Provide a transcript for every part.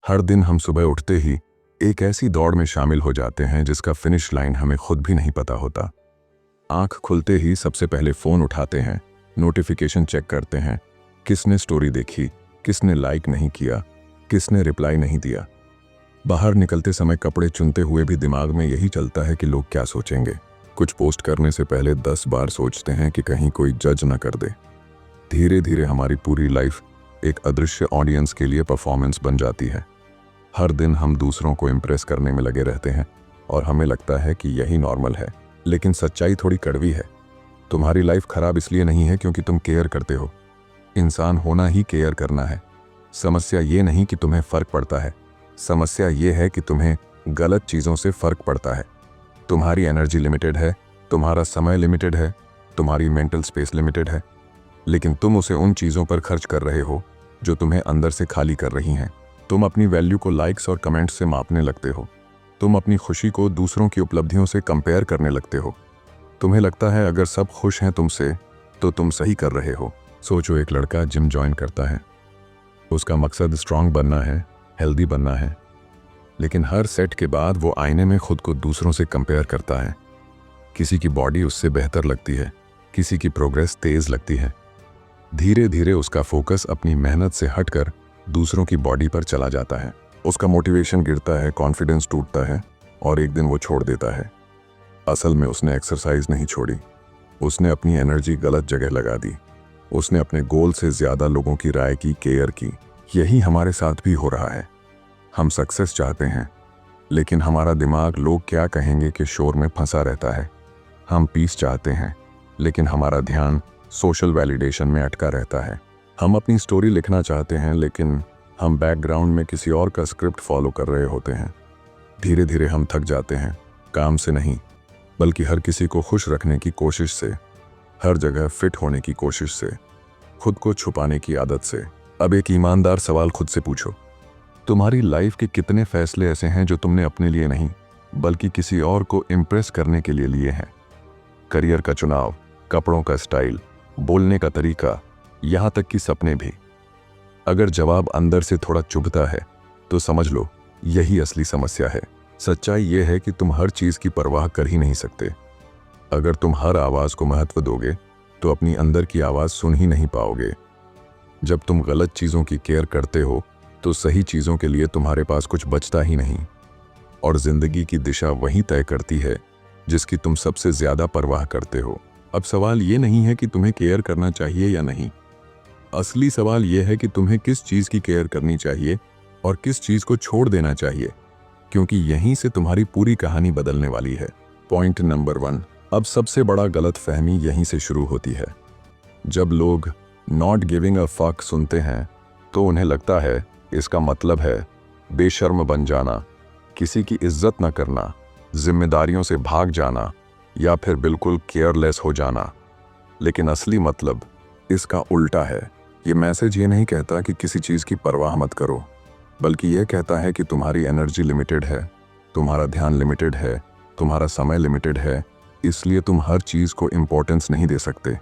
हर दिन हम सुबह उठते ही एक ऐसी दौड़ में शामिल हो जाते हैं जिसका फिनिश लाइन हमें खुद भी नहीं पता होता। आंख खुलते ही सबसे पहले फ़ोन उठाते हैं, नोटिफिकेशन चेक करते हैं, किसने स्टोरी देखी, किसने लाइक नहीं किया, किसने रिप्लाई नहीं दिया। बाहर निकलते समय कपड़े चुनते हुए भी दिमाग में यही चलता है कि लोग क्या सोचेंगे। कुछ पोस्ट करने से पहले 10 बार सोचते हैं कि कहीं कोई जज न कर दे। धीरे धीरे हमारी पूरी लाइफ एक अदृश्य ऑडियंस के लिए परफॉर्मेंस बन जाती है। हर दिन हम दूसरों को इम्प्रेस करने में लगे रहते हैं और हमें लगता है कि यही नॉर्मल है, लेकिन सच्चाई थोड़ी कड़वी है। तुम्हारी लाइफ खराब इसलिए नहीं है क्योंकि तुम केयर करते हो। इंसान होना ही केयर करना है। समस्या ये नहीं कि तुम्हें फ़र्क पड़ता है, समस्या ये है कि तुम्हें गलत चीज़ों से फ़र्क पड़ता है। तुम्हारी एनर्जी लिमिटेड है, तुम्हारा समय लिमिटेड है, तुम्हारी मेंटल स्पेस लिमिटेड है, लेकिन तुम उसे उन चीज़ों पर खर्च कर रहे हो जो तुम्हें अंदर से खाली कर रही हैं। तुम अपनी वैल्यू को लाइक्स और कमेंट्स से मापने लगते हो। तुम अपनी खुशी को दूसरों की उपलब्धियों से कंपेयर करने लगते हो। तुम्हें लगता है अगर सब खुश हैं तुमसे तो तुम सही कर रहे हो। सोचो, एक लड़का जिम ज्वाइन करता है, उसका मकसद स्ट्रांग बनना है, हेल्दी बनना है, लेकिन हर सेट के बाद वो आईने में खुद को दूसरों से कंपेयर करता है। किसी की बॉडी उससे बेहतर लगती है, किसी की प्रोग्रेस तेज लगती है। धीरे धीरे उसका फोकस अपनी मेहनत से हटकर दूसरों की बॉडी पर चला जाता है। उसका मोटिवेशन गिरता है, कॉन्फिडेंस टूटता है और एक दिन वो छोड़ देता है। असल में उसने एक्सरसाइज नहीं छोड़ी, उसने अपनी एनर्जी गलत जगह लगा दी। उसने अपने गोल से ज़्यादा लोगों की राय की केयर की। यही हमारे साथ भी हो रहा है। हम सक्सेस चाहते हैं, लेकिन हमारा दिमाग लोग क्या कहेंगे कि शोर में फंसा रहता है। हम पीस चाहते हैं, लेकिन हमारा ध्यान सोशल वैलिडेशन में अटका रहता है। हम अपनी स्टोरी लिखना चाहते हैं, लेकिन हम बैकग्राउंड में किसी और का स्क्रिप्ट फॉलो कर रहे होते हैं। धीरे धीरे हम थक जाते हैं, काम से नहीं बल्कि हर किसी को खुश रखने की कोशिश से, हर जगह फिट होने की कोशिश से, खुद को छुपाने की आदत से। अब एक ईमानदार सवाल खुद से पूछो, तुम्हारी लाइफ के कितने फैसले ऐसे हैं जो तुमने अपने लिए नहीं बल्कि किसी और को इम्प्रेस करने के लिए लिए हैं? करियर का चुनाव, कपड़ों का स्टाइल, बोलने का तरीका, यहाँ तक कि सपने भी। अगर जवाब अंदर से थोड़ा चुभता है तो समझ लो यही असली समस्या है। सच्चाई यह है कि तुम हर चीज़ की परवाह कर ही नहीं सकते। अगर तुम हर आवाज़ को महत्व दोगे तो अपनी अंदर की आवाज़ सुन ही नहीं पाओगे। जब तुम गलत चीज़ों की केयर करते हो तो सही चीज़ों के लिए तुम्हारे पास कुछ बचता ही नहीं, और ज़िंदगी की दिशा वही तय करती है जिसकी तुम सबसे ज़्यादा परवाह करते हो। अब सवाल ये नहीं है कि तुम्हें केयर करना चाहिए या नहीं, असली सवाल यह है कि तुम्हें किस चीज़ की केयर करनी चाहिए और किस चीज़ को छोड़ देना चाहिए, क्योंकि यहीं से तुम्हारी पूरी कहानी बदलने वाली है। पॉइंट नंबर 1, अब सबसे बड़ा गलत फहमी यहीं से शुरू होती है। जब लोग नॉट गिविंग अ फक सुनते हैं तो उन्हें लगता है इसका मतलब है बेशर्म बन जाना, किसी की इज्जत न करना, जिम्मेदारियों से भाग जाना या फिर बिल्कुल केयरलेस हो जाना। लेकिन असली मतलब इसका उल्टा है। ये मैसेज ये नहीं कहता कि किसी चीज़ की परवाह मत करो, बल्कि यह कहता है कि तुम्हारी एनर्जी लिमिटेड है, तुम्हारा ध्यान लिमिटेड है, तुम्हारा समय लिमिटेड है, इसलिए तुम हर चीज़ को इम्पोर्टेंस नहीं दे सकते।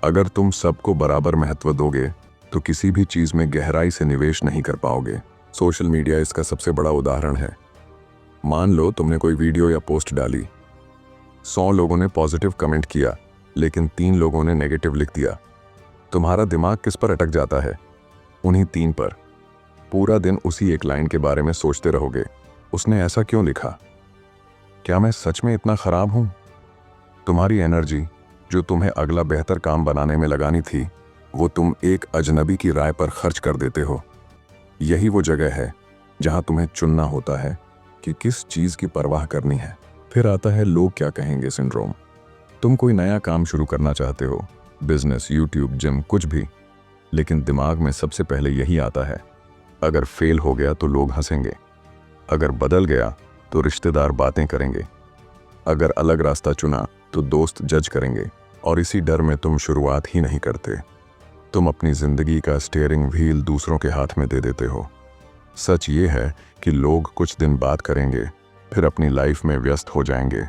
अगर तुम सबको बराबर महत्व दोगे तो किसी भी चीज़ में गहराई से निवेश नहीं कर पाओगे। सोशल मीडिया इसका सबसे बड़ा उदाहरण है। मान लो तुमने कोई वीडियो या पोस्ट डाली, 100 लोगों ने पॉजिटिव कमेंट किया लेकिन 3 लोगों ने नेगेटिव लिख दिया। तुम्हारा दिमाग किस पर अटक जाता है? उन्हीं 3 पर। पूरा दिन उसी एक लाइन के बारे में सोचते रहोगे, उसने ऐसा क्यों लिखा? क्या मैं सच में इतना खराब हूं? तुम्हारी एनर्जी जो तुम्हें अगला बेहतर काम बनाने में लगानी थी, वो तुम एक अजनबी की राय पर खर्च कर देते हो। यही वो जगह है जहां तुम्हें चुनना होता है कि किस चीज़ की परवाह करनी है। फिर आता है लोग क्या कहेंगे सिंड्रोम। तुम कोई नया काम शुरू करना चाहते हो, बिजनेस, यूट्यूब, जिम, कुछ भी, लेकिन दिमाग में सबसे पहले यही आता है, अगर फेल हो गया तो लोग हंसेंगे, अगर बदल गया तो रिश्तेदार बातें करेंगे, अगर अलग रास्ता चुना तो दोस्त जज करेंगे। और इसी डर में तुम शुरुआत ही नहीं करते। तुम अपनी ज़िंदगी का स्टीयरिंग व्हील दूसरों के हाथ में दे देते हो। सच ये है कि लोग कुछ दिन बात करेंगे, फिर अपनी लाइफ में व्यस्त हो जाएंगे,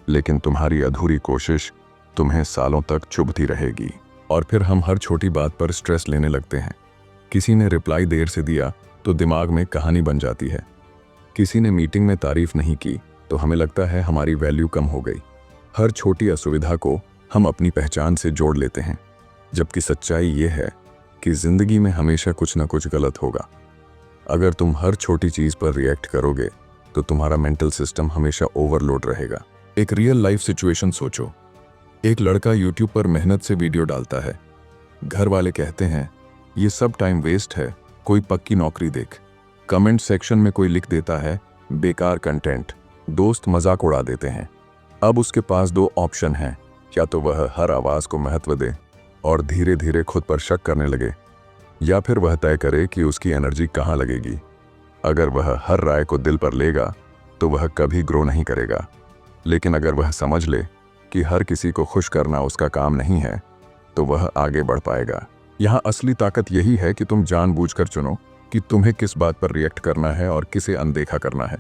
लेकिन तुम्हारी अधूरी कोशिश तुम्हें सालों तक चुभती रहेगी। और फिर हम हर छोटी बात पर स्ट्रेस लेने लगते हैं। किसी ने रिप्लाई देर से दिया तो दिमाग में कहानी बन जाती है। किसी ने मीटिंग में तारीफ नहीं की तो हमें लगता है हमारी वैल्यू कम हो गई। हर छोटी असुविधा को हम अपनी पहचान से जोड़ लेते हैं, जबकि सच्चाई ये है कि जिंदगी में हमेशा कुछ ना कुछ गलत होगा। अगर तुम हर छोटी चीज पर रिएक्ट करोगे तो तुम्हारा मेंटल सिस्टम हमेशा ओवरलोड रहेगा। एक रियल लाइफ सिचुएशन सोचो। एक लड़का यूट्यूब पर मेहनत से वीडियो डालता है। घर वाले कहते हैं ये सब टाइम वेस्ट है, कोई पक्की नौकरी देख। कमेंट सेक्शन में कोई लिख देता है बेकार कंटेंट। दोस्त मजाक उड़ा देते हैं। अब उसके पास दो ऑप्शन हैं, या तो वह हर आवाज को महत्व दे और धीरे धीरे खुद पर शक करने लगे, या फिर वह तय करे कि उसकी एनर्जी कहाँ लगेगी। अगर वह हर राय को दिल पर लेगा तो वह कभी ग्रो नहीं करेगा, लेकिन अगर वह समझ ले कि हर किसी को खुश करना उसका काम नहीं है तो वह आगे बढ़ पाएगा। यहाँ असली ताकत यही है कि तुम जानबूझकर चुनो कि तुम्हें किस बात पर रिएक्ट करना है और किसे अनदेखा करना है।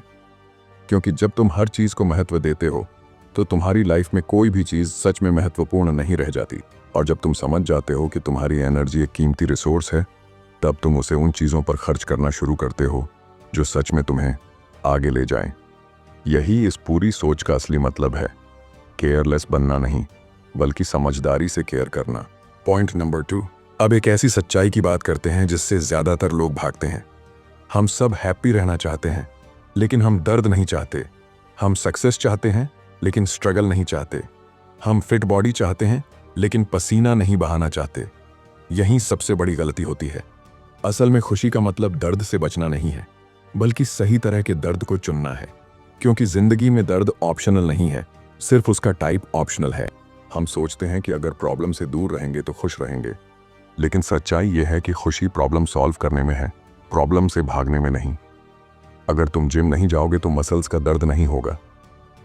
क्योंकि जब तुम हर चीज को महत्व देते हो तो तुम्हारी लाइफ में कोई भी चीज सच में महत्वपूर्ण नहीं रह जाती। और जब तुम समझ जाते हो कि तुम्हारी एनर्जी एक कीमती रिसोर्स है, तब तुम उसे उन चीजों पर खर्च करना शुरू करते हो जो सच में तुम्हें आगे ले जाएं। यही इस पूरी सोच का असली मतलब है, केयरलेस बनना नहीं बल्कि समझदारी से केयर करना। पॉइंट नंबर 2, अब एक ऐसी सच्चाई की बात करते हैं जिससे ज्यादातर लोग भागते हैं। हम सब हैप्पी रहना चाहते हैं लेकिन हम दर्द नहीं चाहते। हम सक्सेस चाहते हैं लेकिन स्ट्रगल नहीं चाहते। हम फिट बॉडी चाहते हैं लेकिन पसीना नहीं बहाना चाहते। यही सबसे बड़ी गलती होती है। असल में खुशी का मतलब दर्द से बचना नहीं है, बल्कि सही तरह के दर्द को चुनना है। क्योंकि जिंदगी में दर्द ऑप्शनल नहीं है, सिर्फ उसका टाइप ऑप्शनल है। हम सोचते हैं कि अगर प्रॉब्लम से दूर रहेंगे तो खुश रहेंगे, लेकिन सच्चाई यह है कि खुशी प्रॉब्लम सॉल्व करने में है, प्रॉब्लम से भागने में नहीं। अगर तुम जिम नहीं जाओगे तो मसल्स का दर्द नहीं होगा,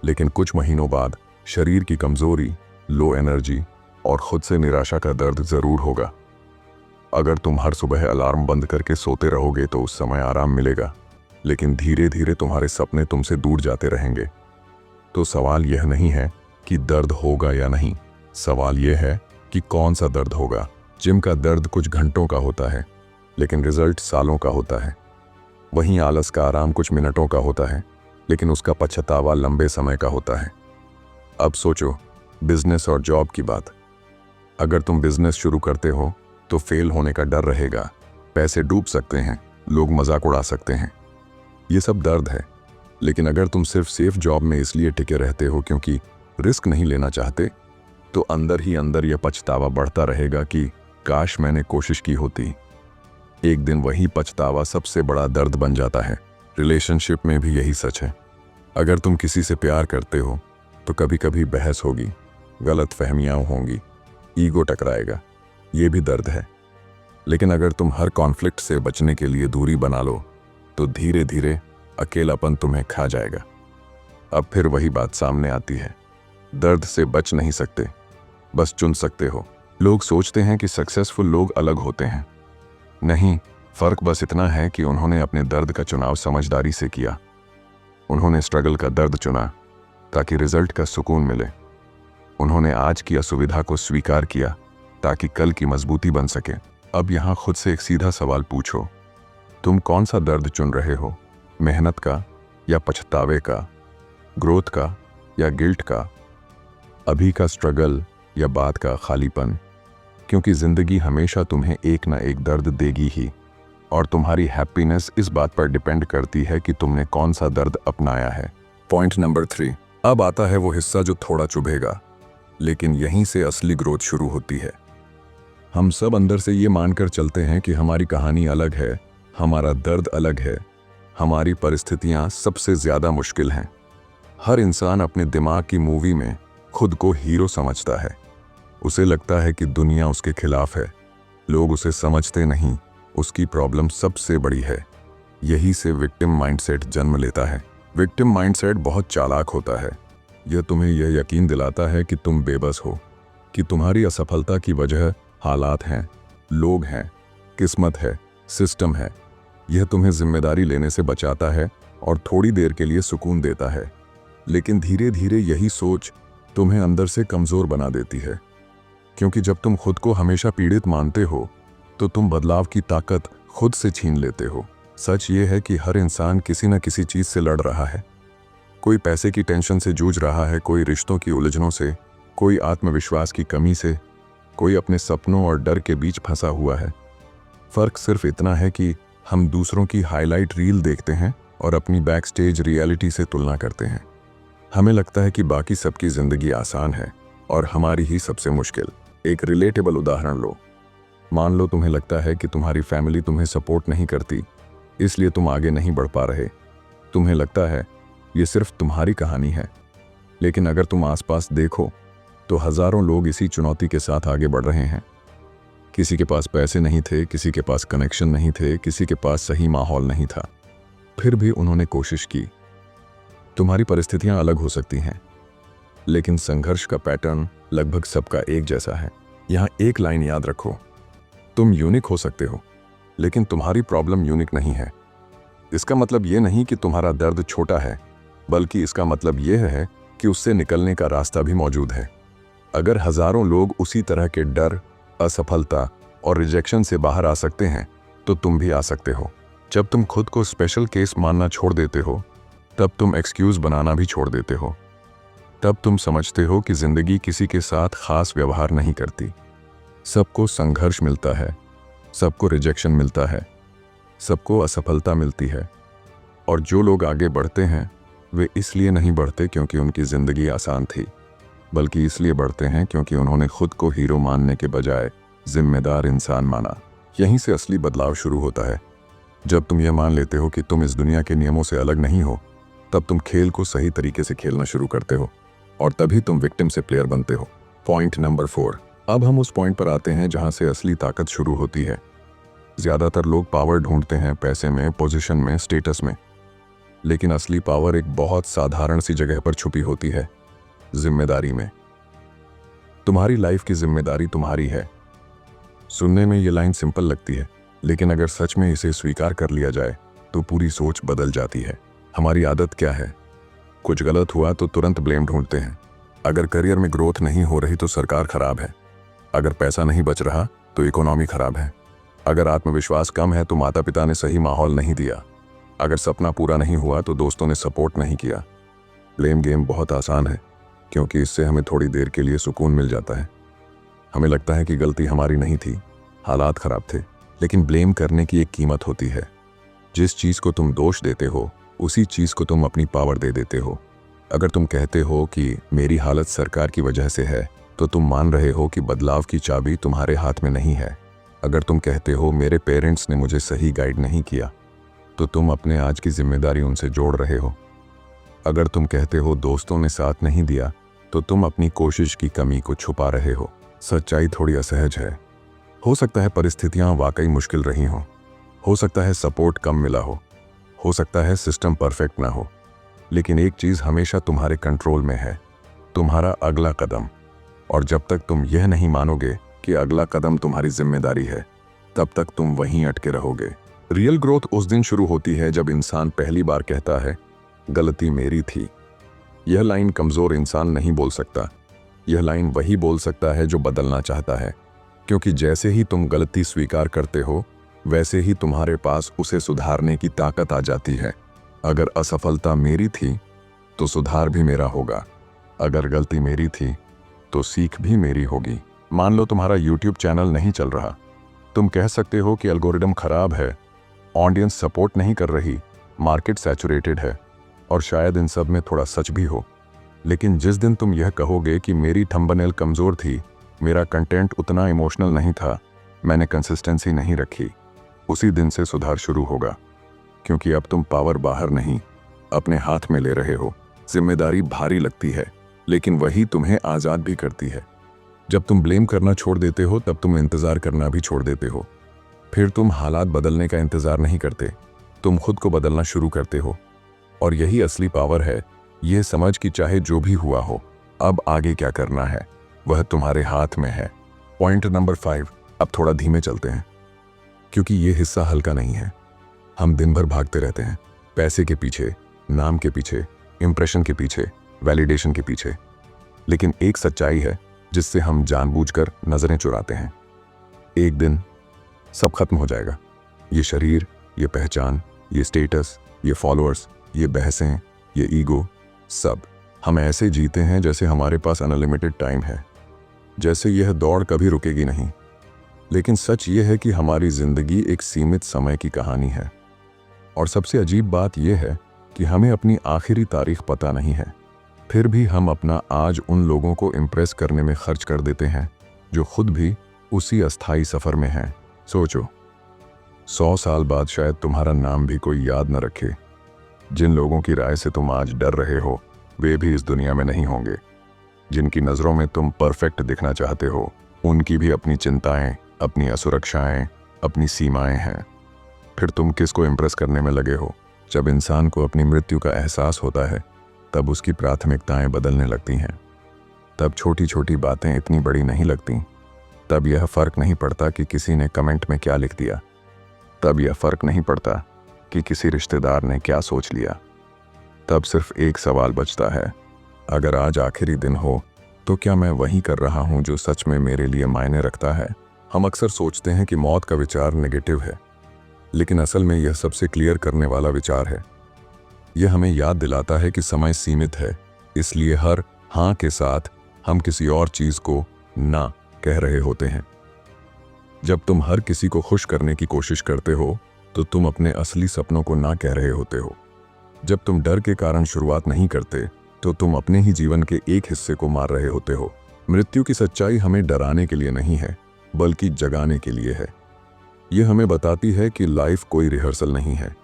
लेकिन कुछ महीनों बाद शरीर की कमजोरी, लो एनर्जी और खुद से निराशा का दर्द जरूर होगा। अगर तुम हर सुबह अलार्म बंद करके सोते रहोगे तो उस समय आराम मिलेगा, लेकिन धीरे धीरे तुम्हारे सपने तुमसे दूर जाते रहेंगे। तो सवाल यह नहीं है कि दर्द होगा या नहीं, सवाल यह है कि कौन सा दर्द होगा। जिम का दर्द कुछ घंटों का होता है, लेकिन रिजल्ट सालों का होता है। वहीं आलस का आराम कुछ मिनटों का होता है, लेकिन उसका पछतावा लंबे समय का होता है। अब सोचो बिजनेस और जॉब की बात। अगर तुम बिजनेस शुरू करते हो तो फेल होने का डर रहेगा, पैसे डूब सकते हैं, लोग मजाक उड़ा सकते हैं, ये सब दर्द है। लेकिन अगर तुम सिर्फ सेफ जॉब में इसलिए टिके रहते हो क्योंकि रिस्क नहीं लेना चाहते, तो अंदर ही अंदर यह पछतावा बढ़ता रहेगा कि काश मैंने कोशिश की होती। एक दिन वही पछतावा सबसे बड़ा दर्द बन जाता है। रिलेशनशिप में भी यही सच है। अगर तुम किसी से प्यार करते हो तो कभी कभी बहस होगी, गलत फहमियां होंगी, ईगो टकराएगा, ये भी दर्द है। लेकिन अगर तुम हर कॉन्फ्लिक्ट से बचने के लिए दूरी बना लो तो धीरे धीरे अकेलापन तुम्हें खा जाएगा। अब फिर वही बात सामने आती है, दर्द से बच नहीं सकते, बस चुन सकते हो। लोग सोचते हैं कि सक्सेसफुल लोग अलग होते हैं। नहीं, फर्क बस इतना है कि उन्होंने अपने दर्द का चुनाव समझदारी से किया। उन्होंने स्ट्रगल का दर्द चुना ताकि रिजल्ट का सुकून मिले। उन्होंने आज की असुविधा को स्वीकार किया ताकि कल की मजबूती बन सके। अब यहाँ खुद से एक सीधा सवाल पूछो, तुम कौन सा दर्द चुन रहे हो? मेहनत का या पछतावे का, ग्रोथ का या गिल्ट का, अभी का स्ट्रगल या बाद का खालीपन? क्योंकि जिंदगी हमेशा तुम्हें एक ना एक दर्द देगी ही, और तुम्हारी हैप्पीनेस इस बात पर डिपेंड करती है कि तुमने कौन सा दर्द अपनाया है। पॉइंट नंबर 3, अब आता है वो हिस्सा जो थोड़ा चुभेगा, लेकिन यहीं से असली ग्रोथ शुरू होती है। हम सब अंदर से ये मानकर चलते हैं कि हमारी कहानी अलग है, हमारा दर्द अलग है, हमारी परिस्थितियां सबसे ज्यादा मुश्किल हैं। हर इंसान अपने दिमाग की मूवी में खुद को हीरो समझता है। उसे लगता है कि दुनिया उसके खिलाफ है, लोग उसे समझते नहीं, उसकी प्रॉब्लम सबसे बड़ी है। यही से विक्टिम माइंडसेट जन्म लेता है। विक्टिम माइंडसेट बहुत चालाक होता है। यह तुम्हें यह यकीन दिलाता है कि तुम बेबस हो, कि तुम्हारी असफलता की वजह हालात हैं, लोग हैं, किस्मत है, सिस्टम है। यह तुम्हें जिम्मेदारी लेने से बचाता है और थोड़ी देर के लिए सुकून देता है। लेकिन धीरे धीरे यही सोच तुम्हें अंदर से कमजोर बना देती है, क्योंकि जब तुम खुद को हमेशा पीड़ित मानते हो तो तुम बदलाव की ताकत खुद से छीन लेते हो। सच ये है कि हर इंसान किसी न किसी चीज़ से लड़ रहा है। कोई पैसे की टेंशन से जूझ रहा है, कोई रिश्तों की उलझनों से, कोई आत्मविश्वास की कमी से, कोई अपने सपनों और डर के बीच फंसा हुआ है। फ़र्क सिर्फ इतना है कि हम दूसरों की हाईलाइट रील देखते हैं और अपनी बैक स्टेज रियलिटी से तुलना करते हैं। हमें लगता है कि बाकी सबकी ज़िंदगी आसान है और हमारी ही सबसे मुश्किल। एक रिलेटेबल उदाहरण लो। मान लो तुम्हें लगता है कि तुम्हारी फैमिली तुम्हें सपोर्ट नहीं करती, इसलिए तुम आगे नहीं बढ़ पा रहे। तुम्हें लगता है ये सिर्फ तुम्हारी कहानी है, लेकिन अगर तुम आसपास देखो तो हज़ारों लोग इसी चुनौती के साथ आगे बढ़ रहे हैं। किसी के पास पैसे नहीं थे, किसी के पास कनेक्शन नहीं थे, किसी के पास सही माहौल नहीं था, फिर भी उन्होंने कोशिश की। तुम्हारी परिस्थितियां अलग हो सकती हैं, लेकिन संघर्ष का पैटर्न लगभग सबका एक जैसा है। यहाँ एक लाइन याद रखो, तुम यूनिक हो सकते हो, लेकिन तुम्हारी प्रॉब्लम यूनिक नहीं है। इसका मतलब ये नहीं कि तुम्हारा दर्द छोटा है, बल्कि इसका मतलब यह है कि उससे निकलने का रास्ता भी मौजूद है। अगर हजारों लोग उसी तरह के डर, असफलता और रिजेक्शन से बाहर आ सकते हैं, तो तुम भी आ सकते हो। जब तुम खुद को स्पेशल केस मानना छोड़ देते हो, तब तुम एक्सक्यूज बनाना भी छोड़ देते हो। तब तुम समझते हो कि जिंदगी किसी के साथ खास व्यवहार नहीं करती। सबको संघर्ष मिलता है, सबको रिजेक्शन मिलता है, सबको असफलता मिलती है, और जो लोग आगे बढ़ते हैं वे इसलिए नहीं बढ़ते क्योंकि उनकी ज़िंदगी आसान थी, बल्कि इसलिए बढ़ते हैं क्योंकि उन्होंने खुद को हीरो मानने के बजाय जिम्मेदार इंसान माना। यहीं से असली बदलाव शुरू होता है। जब तुम यह मान लेते हो कि तुम इस दुनिया के नियमों से अलग नहीं हो, तब तुम खेल को सही तरीके से खेलना शुरू करते हो, और तभी तुम विक्टिम से प्लेयर बनते हो। Point number 4। अब हम उस पॉइंट पर आते हैं जहां से असली ताकत शुरू होती है। ज़्यादातर लोग पावर ढूंढते हैं पैसे में, पोजीशन में, स्टेटस में, लेकिन असली पावर एक बहुत साधारण सी जगह पर छुपी होती है, जिम्मेदारी में। तुम्हारी लाइफ की जिम्मेदारी तुम्हारी है। सुनने में ये लाइन सिंपल लगती है, लेकिन अगर सच में इसे स्वीकार कर लिया जाए तो पूरी सोच बदल जाती है। हमारी आदत क्या है? कुछ गलत हुआ तो तुरंत ब्लेम ढूंढते हैं। अगर करियर में ग्रोथ नहीं हो रही तो सरकार खराब है, अगर पैसा नहीं बच रहा तो इकोनॉमी खराब है, अगर आत्मविश्वास कम है तो माता पिता ने सही माहौल नहीं दिया, अगर सपना पूरा नहीं हुआ तो दोस्तों ने सपोर्ट नहीं किया। ब्लेम गेम बहुत आसान है, क्योंकि इससे हमें थोड़ी देर के लिए सुकून मिल जाता है। हमें लगता है कि गलती हमारी नहीं थी, हालात खराब थे, लेकिन ब्लेम करने की एक कीमत होती है। जिस चीज़ को तुम दोष देते हो, उसी चीज़ को तुम अपनी पावर दे देते हो। अगर तुम कहते हो कि मेरी हालत सरकार की वजह से है, तो तुम मान रहे हो कि बदलाव की चाबी तुम्हारे हाथ में नहीं है। अगर तुम कहते हो मेरे पेरेंट्स ने मुझे सही गाइड नहीं किया, तो तुम अपने आज की जिम्मेदारी उनसे जोड़ रहे हो। अगर तुम कहते हो दोस्तों ने साथ नहीं दिया, तो तुम अपनी कोशिश की कमी को छुपा रहे हो। सच्चाई थोड़ी असहज है। हो सकता है परिस्थितियां वाकई मुश्किल रही हों, हो सकता है सपोर्ट कम मिला हो सकता है सिस्टम परफेक्ट ना हो, लेकिन एक चीज़ हमेशा तुम्हारे कंट्रोल में है, तुम्हारा अगला कदम। और जब तक तुम यह नहीं मानोगे कि अगला कदम तुम्हारी जिम्मेदारी है, तब तक तुम वहीं अटके रहोगे। रियल ग्रोथ उस दिन शुरू होती है जब इंसान पहली बार कहता है, गलती मेरी थी। यह लाइन कमज़ोर इंसान नहीं बोल सकता, यह लाइन वही बोल सकता है जो बदलना चाहता है, क्योंकि जैसे ही तुम गलती स्वीकार करते हो, वैसे ही तुम्हारे पास उसे सुधारने की ताकत आ जाती है। अगर असफलता मेरी थी तो सुधार भी मेरा होगा, अगर गलती मेरी थी तो सीख भी मेरी होगी। मान लो तुम्हारा YouTube चैनल नहीं चल रहा, तुम कह सकते हो कि एल्गोरिदम खराब है, ऑडियंस सपोर्ट नहीं कर रही, मार्केट सैचुरेटेड है, और शायद इन सब में थोड़ा सच भी हो। लेकिन जिस दिन तुम यह कहोगे कि मेरी थंबनेल कमज़ोर थी, मेरा कंटेंट उतना इमोशनल नहीं था, मैंने कंसिस्टेंसी नहीं रखी, उसी दिन से सुधार शुरू होगा। क्योंकि अब तुम पावर बाहर नहीं, अपने हाथ में ले रहे हो। जिम्मेदारी भारी लगती है, लेकिन वही तुम्हें आज़ाद भी करती है। जब तुम ब्लेम करना छोड़ देते हो, तब तुम इंतज़ार करना भी छोड़ देते हो। फिर तुम हालात बदलने का इंतज़ार नहीं करते, तुम खुद को बदलना शुरू करते हो। और यही असली पावर है, यह समझ कि चाहे जो भी हुआ हो, अब आगे क्या करना है वह तुम्हारे हाथ में है। Point number 5। अब थोड़ा धीमे चलते हैं, क्योंकि ये हिस्सा हल्का नहीं है। हम दिन भर भागते रहते हैं, पैसे के पीछे, नाम के पीछे, इंप्रेशन के पीछे, वैलिडेशन के पीछे। लेकिन एक सच्चाई है जिससे हम जानबूझकर नजरें चुराते हैं। एक दिन सब खत्म हो जाएगा, ये शरीर, ये पहचान, ये स्टेटस, ये फॉलोअर्स, ये बहसें, ये ईगो, सब हम ऐसे जीते हैं जैसे हमारे पास अनलिमिटेड टाइम है, जैसे यह दौड़ कभी रुकेगी नहीं। लेकिन सच ये है कि हमारी जिंदगी एक सीमित समय की कहानी है। और सबसे अजीब बात यह है कि हमें अपनी आखिरी तारीख पता नहीं है, फिर भी हम अपना आज उन लोगों को इम्प्रेस करने में खर्च कर देते हैं जो खुद भी उसी अस्थाई सफर में हैं। सोचो, 100 साल बाद शायद तुम्हारा नाम भी कोई याद न रखे। जिन लोगों की राय से तुम आज डर रहे हो वे भी इस दुनिया में नहीं होंगे। जिनकी नज़रों में तुम परफेक्ट दिखना चाहते हो उनकी भी अपनी चिंताएं, अपनी असुरक्षाएं, अपनी सीमाएं हैं। फिर तुम किसको इम्प्रेस करने में लगे हो? जब इंसान को अपनी मृत्यु का एहसास होता है तब उसकी प्राथमिकताएं बदलने लगती हैं। तब छोटी छोटी बातें इतनी बड़ी नहीं लगती। तब यह फ़र्क नहीं पड़ता कि किसी ने कमेंट में क्या लिख दिया। तब यह फ़र्क नहीं पड़ता कि किसी रिश्तेदार ने क्या सोच लिया। तब सिर्फ एक सवाल बचता है, अगर आज आखिरी दिन हो तो क्या मैं वही कर रहा हूँ जो सच में मेरे लिए मायने रखता है? हम अक्सर सोचते हैं कि मौत का विचार नेगेटिव है, लेकिन असल में यह सबसे क्लियर करने वाला विचार है। यह हमें याद दिलाता है कि समय सीमित है, इसलिए हर हाँ के साथ हम किसी और चीज़ को ना कह रहे होते हैं। जब तुम हर किसी को खुश करने की कोशिश करते हो तो तुम अपने असली सपनों को ना कह रहे होते हो। जब तुम डर के कारण शुरुआत नहीं करते तो तुम अपने ही जीवन के एक हिस्से को मार रहे होते हो। मृत्यु की सच्चाई हमें डराने के लिए नहीं है, बल्कि जगाने के लिए है। यह हमें बताती है कि लाइफ कोई रिहर्सल नहीं है,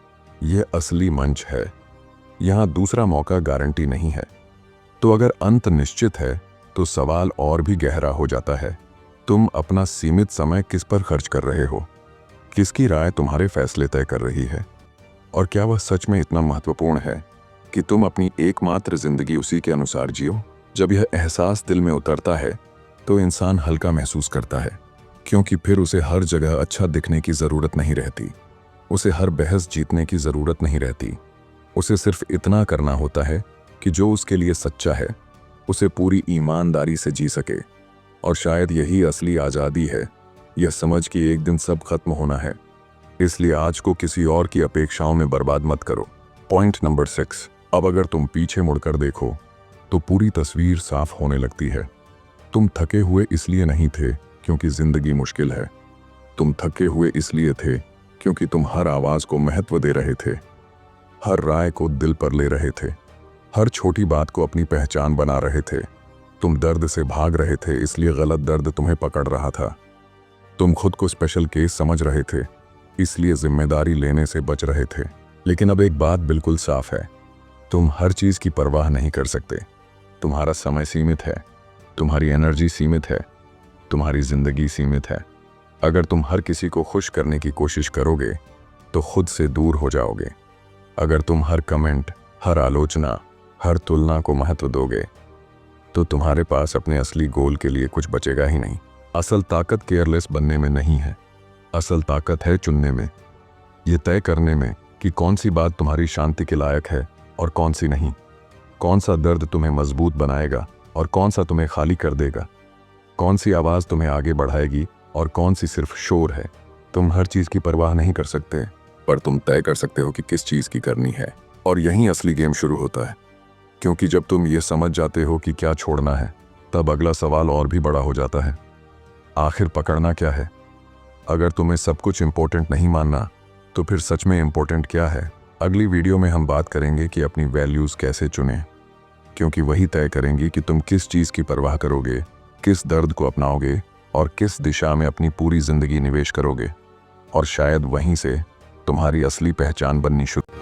यह असली मंच है। यहाँ दूसरा मौका गारंटी नहीं है। तो अगर अंत निश्चित है तो सवाल और भी गहरा हो जाता है, तुम अपना सीमित समय किस पर खर्च कर रहे हो? किसकी राय तुम्हारे फैसले तय कर रही है? और क्या वह सच में इतना महत्वपूर्ण है कि तुम अपनी एकमात्र जिंदगी उसी के अनुसार जियो? जब यह एहसास दिल में उतरता है तो इंसान हल्का महसूस करता है, क्योंकि फिर उसे हर जगह अच्छा दिखने की ज़रूरत नहीं रहती। उसे हर बहस जीतने की ज़रूरत नहीं रहती। उसे सिर्फ इतना करना होता है कि जो उसके लिए सच्चा है उसे पूरी ईमानदारी से जी सके। और शायद यही असली आज़ादी है, यह समझ कि एक दिन सब खत्म होना है। इसलिए आज को किसी और की अपेक्षाओं में बर्बाद मत करो। पॉइंट नंबर 6, अब अगर तुम पीछे मुड़कर देखो तो पूरी तस्वीर साफ होने लगती है। तुम थके हुए इसलिए नहीं थे क्योंकि जिंदगी मुश्किल है। तुम थके हुए इसलिए थे क्योंकि तुम हर आवाज़ को महत्व दे रहे थे, हर राय को दिल पर ले रहे थे, हर छोटी बात को अपनी पहचान बना रहे थे। तुम दर्द से भाग रहे थे इसलिए गलत दर्द तुम्हें पकड़ रहा था। तुम खुद को स्पेशल केस समझ रहे थे इसलिए जिम्मेदारी लेने से बच रहे थे। लेकिन अब एक बात बिल्कुल साफ है, तुम हर चीज़ की परवाह नहीं कर सकते। तुम्हारा समय सीमित है, तुम्हारी एनर्जी सीमित है, तुम्हारी जिंदगी सीमित है। अगर तुम हर किसी को खुश करने की कोशिश करोगे तो खुद से दूर हो जाओगे। अगर तुम हर कमेंट, हर आलोचना, हर तुलना को महत्व दोगे तो तुम्हारे पास अपने असली गोल के लिए कुछ बचेगा ही नहीं। असल ताकत केयरलेस बनने में नहीं है, असल ताकत है चुनने में। ये तय करने में कि कौन सी बात तुम्हारी शांति के लायक है और कौन सी नहीं। कौन सा दर्द तुम्हें मजबूत बनाएगा और कौन सा तुम्हें खाली कर देगा। कौन सी आवाज़ तुम्हें आगे बढ़ाएगी और कौन सी सिर्फ शोर है। तुम हर चीज़ की परवाह नहीं कर सकते, पर तुम तय कर सकते हो कि किस चीज़ की करनी है। और यहीं असली गेम शुरू होता है, क्योंकि जब तुम ये समझ जाते हो कि क्या छोड़ना है तब अगला सवाल और भी बड़ा हो जाता है, आखिर पकड़ना क्या है? अगर तुम्हें सब कुछ इम्पोर्टेंट नहीं मानना तो फिर सच में इम्पोर्टेंट क्या है? अगली वीडियो में हम बात करेंगे कि अपनी वैल्यूज़ कैसे चुनें, क्योंकि वही तय करेंगी कि तुम किस चीज़ की परवाह करोगे, किस दर्द को अपनाओगे और किस दिशा में अपनी पूरी ज़िंदगी निवेश करोगे। और शायद वहीं से तुम्हारी असली पहचान बननी शुरू